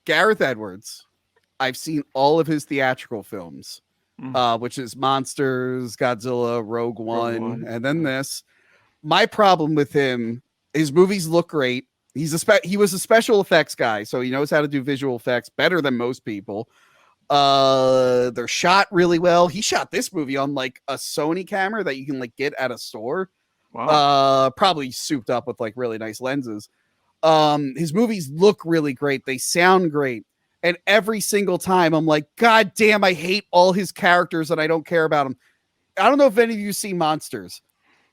Gareth Edwards. I've seen all of his theatrical films, which is Monsters, Godzilla, Rogue One, and then this. My problem with him, his movies look great. He was a special effects guy, so he knows how to do visual effects better than most people. They're shot really well. He shot this movie on like a Sony camera that you can like get at a store. Wow. Probably souped up with like really nice lenses. His movies look really great. They sound great. And every single time I'm like, God damn, I hate all his characters and I don't care about them. I don't know if any of you see Monsters,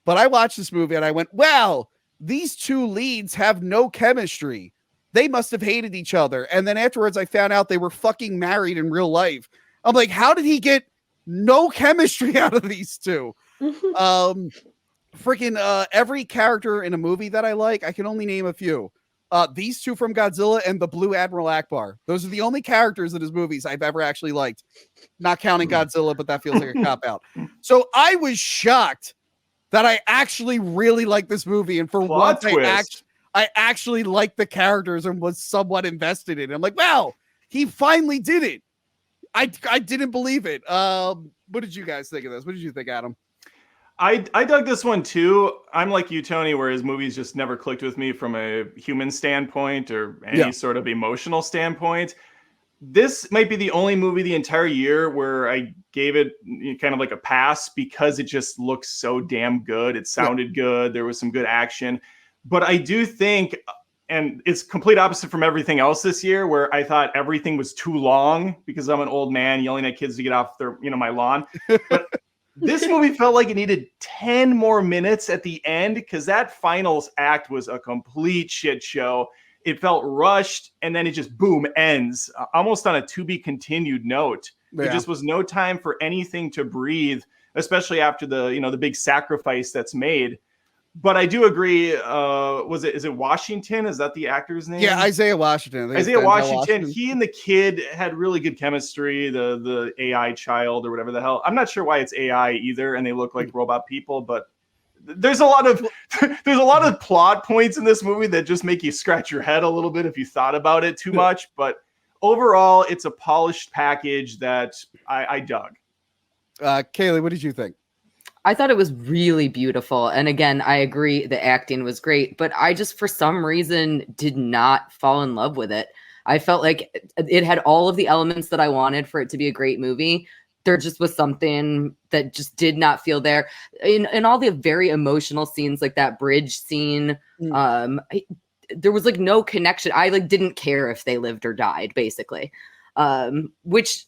but I watched this movie and I went, wow, these two leads have no chemistry. They must have hated each other. And then afterwards, I found out they were fucking married in real life. I'm like, how did he get no chemistry out of these two? Every character in a movie that I like, I can only name a few. These two from Godzilla and the Blue Admiral Akbar. Those are the only characters in his movies I've ever actually liked. Not counting Godzilla, but that feels like a cop-out. So I was shocked that I actually really liked this movie. And for once, I actually liked the characters and was somewhat invested in it. I'm like, wow, he finally did it. I didn't believe it. What did you guys think of this? What did you think, Adam? I dug this one too. I'm like you, Tony, where his movies just never clicked with me from a human standpoint or any sort of emotional standpoint. This might be the only movie the entire year where I gave it kind of like a pass because it just looks so damn good. It sounded good. There was some good action. But I do think, and it's complete opposite from everything else this year, where I thought everything was too long because I'm an old man yelling at kids to get off their, my lawn. But this movie felt like it needed 10 more minutes at the end because that finals act was a complete shit show. It felt rushed, and then it just, boom, ends almost on a to be continued note. There just was no time for anything to breathe, especially after the big sacrifice that's made. But I do agree. Is it Washington? Is that the actor's name? Yeah, Isaiah Washington. Isaiah Washington. He and the kid had really good chemistry. The AI child or whatever the hell. I'm not sure why it's AI either, and they look like robot people. But there's a lot of plot points in this movie that just make you scratch your head a little bit if you thought about it too much. But overall, it's a polished package that I dug. Kaylee, what did you think? I thought it was really beautiful. And again, I agree the acting was great, but I just, for some reason, did not fall in love with it. I felt like it had all of the elements that I wanted for it to be a great movie. There just was something that just did not feel there. In all the very emotional scenes, like that bridge scene, there was like no connection. I didn't care if they lived or died, basically, which...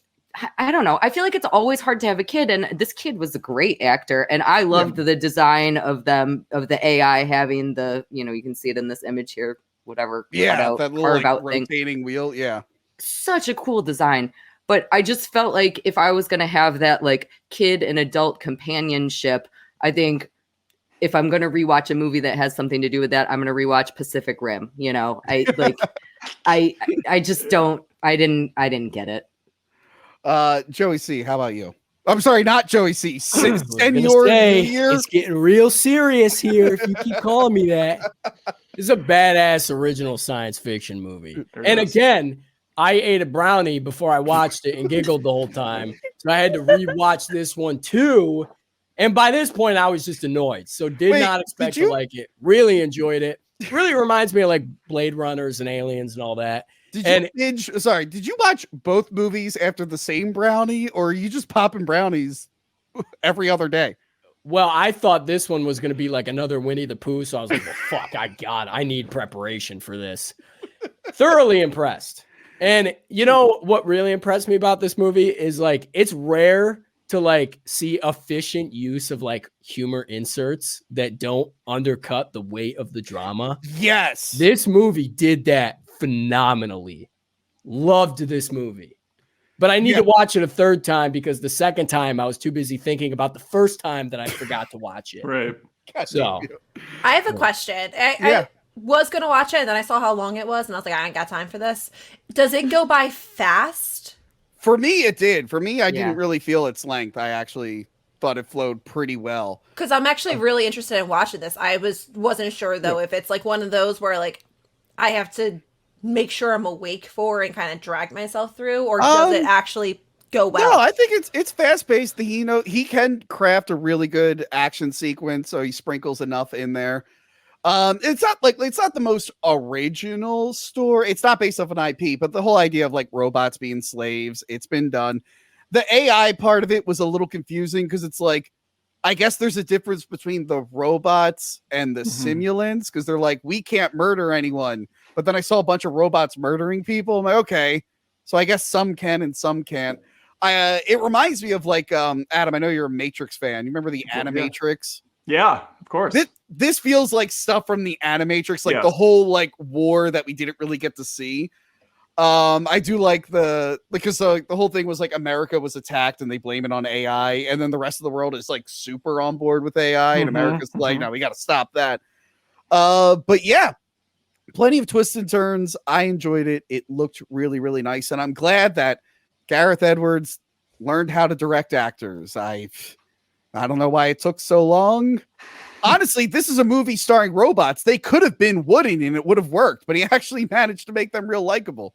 I don't know. I feel like it's always hard to have a kid, and this kid was a great actor, and I loved the design of the AI having the, you can see it in this image here, whatever. That little rotating wheel. Yeah. Such a cool design. But I just felt like if I was going to have that like kid and adult companionship, I think if I'm going to rewatch a movie that has something to do with that, I'm going to rewatch Pacific Rim. I didn't get it. Joey C, how about you? I'm sorry, not Joey C. Senor here. It's getting real serious here if you keep calling me that. This is a badass original science fiction movie. And again, I ate a brownie before I watched it and giggled the whole time. So I had to rewatch this one too. And by this point, I was just annoyed. So did not expect to like it. Really enjoyed it. Really reminds me of like Blade Runners and Aliens and all that. Did you watch both movies after the same brownie, or are you just popping brownies every other day? Well, I thought this one was going to be like another Winnie the Pooh, so I was like, well, fuck, I need preparation for this. Thoroughly impressed. And you know what really impressed me about this movie is like, it's rare to like see efficient use of like humor inserts that don't undercut the weight of the drama. Yes. This movie did that phenomenally. Loved this movie, but I need to watch it a third time because the second time I was too busy thinking about the first time that I forgot to watch it. Right. So I have a question. I was going to watch it and then I saw how long it was and I was like, I ain't got time for this. Does it go by fast? For me, it did. For me, I didn't really feel its length. I actually thought it flowed pretty well. Because I'm actually really interested in watching this. I wasn't sure though if it's like one of those where like I have to make sure I'm awake for and kind of drag myself through, or does it actually go well? No, I think it's fast paced. He can craft a really good action sequence, so he sprinkles enough in there. It's not the most original story. It's not based off an IP, but the whole idea of like robots being slaves, it's been done. The AI part of it was a little confusing because it's like, I guess there's a difference between the robots and the simulants because they're like, we can't murder anyone. But then I saw a bunch of robots murdering people. I'm like, okay, so I guess some can and some can't. It reminds me of like Adam. I know you're a Matrix fan. You remember the Animatrix? Yeah, of course. This feels like stuff from the Animatrix, like the whole like war that we didn't really get to see. I do like because the whole thing was like America was attacked and they blame it on AI, and then the rest of the world is like super on board with AI, and America's like, no, we got to stop that. But yeah, plenty of twists and turns. I enjoyed it. It looked really, really nice, and I'm glad that Gareth Edwards learned how to direct actors. I don't know why it took so long. Honestly, this is a movie starring robots. They could have been wooden and it would have worked, but he actually managed to make them real likable.